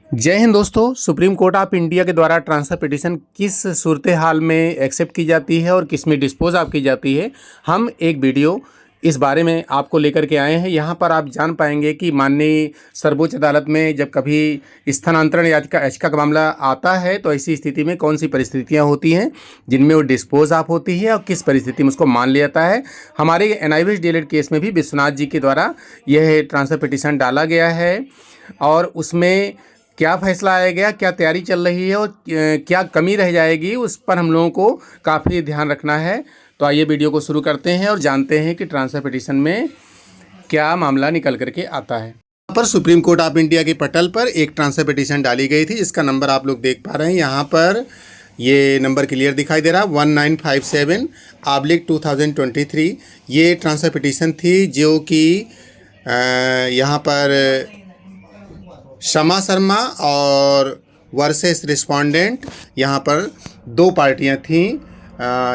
जय हिंद दोस्तों। Supreme court of India के द्वारा ट्रांसफ़र पिटीशन किस सूरत हाल में एक्सेप्ट की जाती है और किस में डिस्पोज ऑफ की जाती है, हम एक वीडियो इस बारे में आपको लेकर के आए हैं। यहाँ पर आप जान पाएंगे कि माननीय सर्वोच्च अदालत में जब कभी स्थानांतरण याचिका का मामला आता है तो ऐसी स्थिति में कौन सी परिस्थितियाँ होती हैं जिनमें वो डिस्पोज ऑफ होती है और किस परिस्थिति में उसको मान लिया जाता है। हमारे एनआईवीएस डीएलएड केस में भी विश्वनाथ जी के द्वारा यह ट्रांसफ़र पिटीशन डाला गया है और उसमें क्या फैसला आया गया, क्या तैयारी चल रही है और क्या कमी रह जाएगी, उस पर हम लोगों को काफ़ी ध्यान रखना है। तो आइए वीडियो को शुरू करते हैं और जानते हैं कि ट्रांसफ़र पिटीशन में क्या मामला निकल करके आता है। यहाँ पर सुप्रीम कोर्ट ऑफ इंडिया के पटल पर एक ट्रांसफ़र पिटीशन डाली गई थी जिसका नंबर आप लोग देख पा रहे हैं। यहाँ पर ये नंबर क्लियर दिखाई दे रहा है 1957/2023। ये ट्रांसफ़र पिटीशन थी जो कि यहाँ पर शमा शर्मा और वर्सेस रिस्पोंडेंट, यहाँ पर दो पार्टियां थीं।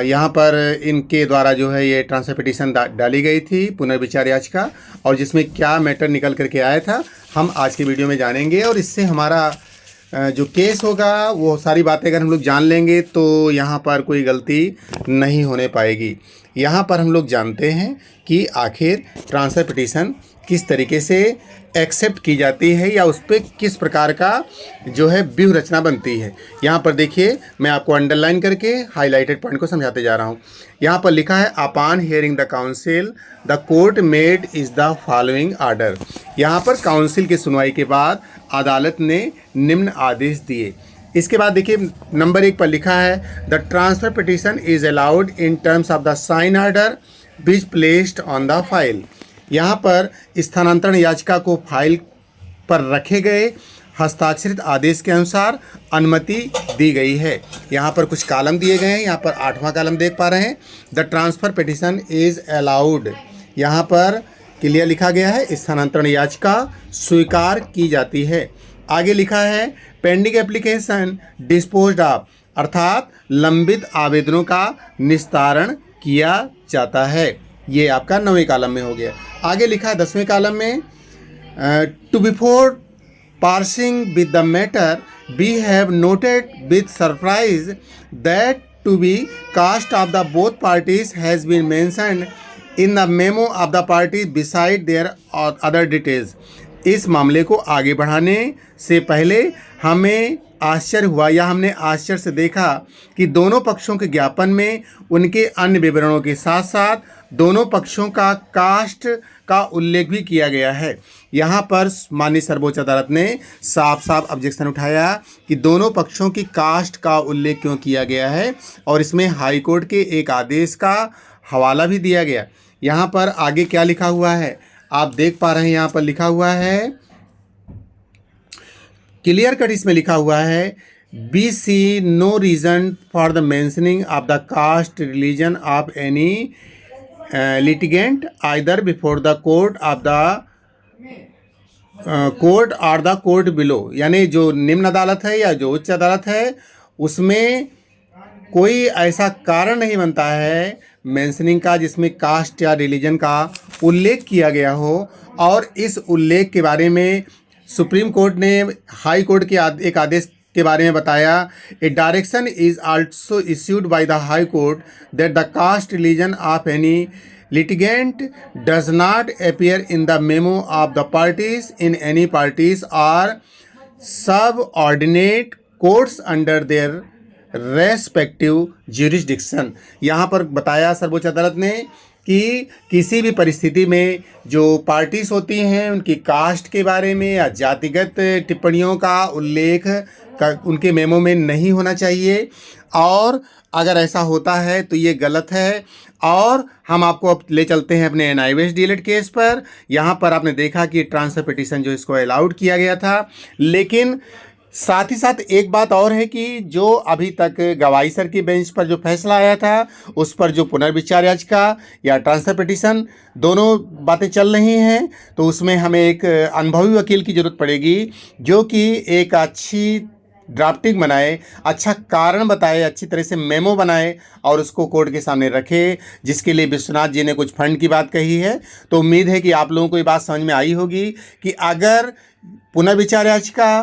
यहाँ पर इनके द्वारा जो है ये ट्रांसफ़र पिटीशन डाली गई थी पुनर्विचार याचिका, और जिसमें क्या मैटर निकल करके आया था हम आज के वीडियो में जानेंगे। और इससे हमारा जो केस होगा वो सारी बातें अगर हम लोग जान लेंगे तो यहाँ पर कोई गलती नहीं होने पाएगी। यहाँ पर हम लोग जानते हैं कि आखिर ट्रांसफ़र पिटीशन किस तरीके से एक्सेप्ट की जाती है या उस पर किस प्रकार का जो है व्यूह रचना बनती है। यहाँ पर देखिए, मैं आपको अंडरलाइन करके हाईलाइटेड पॉइंट को समझाते जा रहा हूँ। यहाँ पर लिखा है upon hearing the council the court made is the following order. यहाँ पर काउंसिल की सुनवाई के बाद अदालत ने निम्न आदेश दिए। इसके बाद देखिए नंबर 1 पर लिखा है the transfer petition is allowed in terms of the sign order which placed on the file. यहाँ पर स्थानांतरण याचिका को फाइल पर रखे गए हस्ताक्षरित आदेश के अनुसार अनुमति दी गई है। यहाँ पर कुछ कॉलम दिए गए हैं। यहाँ पर 8वां कॉलम देख पा रहे हैं, the transfer petition is allowed. यहाँ पर क्लियर लिखा गया है स्थानांतरण याचिका स्वीकार की जाती है। आगे लिखा है पेंडिंग एप्लीकेशन डिस्पोज्ड ऑफ, अर्थात लंबित आवेदनों का निस्तारण किया जाता है। ये आपका 9वें कॉलम में हो गया। आगे लिखा है 10वें कॉलम में to before parsing with the matter we have noted with surprise that to be caste of the both parties has been mentioned in the memo of the parties beside their other details. इस मामले को आगे बढ़ाने से पहले हमें आश्चर्य हुआ या हमने आश्चर्य से देखा कि दोनों पक्षों के ज्ञापन में उनके अन्य विवरणों के साथ साथ दोनों पक्षों का कास्ट का उल्लेख भी किया गया है। यहाँ पर माननीय सर्वोच्च अदालत ने साफ साफ ऑब्जेक्शन उठाया कि दोनों पक्षों की कास्ट का उल्लेख क्यों किया गया है, और इसमें हाई कोर्ट के एक आदेश का हवाला भी दिया गया। यहाँ पर आगे क्या लिखा हुआ है आप देख पा रहे हैं। यहाँ पर लिखा हुआ है क्लियर कट, इसमें लिखा हुआ है we see no reason for the mentioning of the caste religion of any litigant either before the court of the court और द कोर्ट बिलो, यानी जो निम्न अदालत है या जो उच्च अदालत है उसमें कोई ऐसा कारण नहीं बनता है मेंशनिंग का जिसमें कास्ट या रिलीजन का उल्लेख किया गया हो। और इस उल्लेख के बारे में सुप्रीम कोर्ट ने हाई कोर्ट के एक आदेश के बारे में बताया, a direction is also issued by the high court that the caste religion of any litigant does not appear in the memo of the parties in any parties or subordinate courts under their respective jurisdiction। यहाँ पर बताया सर्वोच्च अदालत ने कि किसी भी परिस्थिति में जो पार्टीज होती हैं उनकी कास्ट के बारे में या जातिगत टिप्पणियों का उल्लेख उनके मेमो में नहीं होना चाहिए, और अगर ऐसा होता है तो ये गलत है। और हम आपको अब ले चलते हैं अपने एनआईवीएस डीएलएड केस पर। यहाँ पर आपने देखा कि ट्रांसफ़र पिटीशन जो इसको अलाउड किया गया था, लेकिन साथ ही साथ एक बात और है कि जो अभी तक गवाई सर की बेंच पर जो फैसला आया था उस पर जो पुनर्विचार याचिका या ट्रांसफ़र पिटीशन दोनों बातें चल रही हैं, तो उसमें हमें एक अनुभवी वकील की ज़रूरत पड़ेगी जो कि एक अच्छी ड्राफ्टिंग बनाए, अच्छा कारण बताए, अच्छी तरह से मेमो बनाए और उसको कोर्ट के सामने रखे, जिसके लिए विश्वनाथ जी ने कुछ फंड की बात कही है। तो उम्मीद है कि आप लोगों को ये बात समझ में आई होगी कि अगर पुनर्विचार याचिका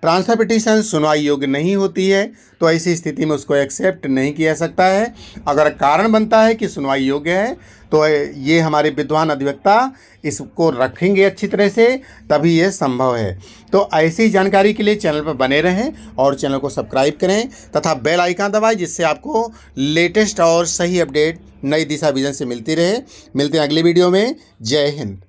ट्रांसफर पिटीशन सुनवाई योग्य नहीं होती है तो ऐसी स्थिति में उसको एक्सेप्ट नहीं किया सकता है। अगर कारण बनता है कि सुनवाई योग्य है तो ये हमारे विद्वान अधिवक्ता इसको रखेंगे अच्छी तरह से, तभी ये संभव है। तो ऐसी जानकारी के लिए चैनल पर बने रहें और चैनल को सब्सक्राइब करें तथा बेल आइकन दबाएं, जिससे आपको लेटेस्ट और सही अपडेट नई दिशा विजन से मिलती रहे। मिलते हैं अगली वीडियो में। जय हिंद।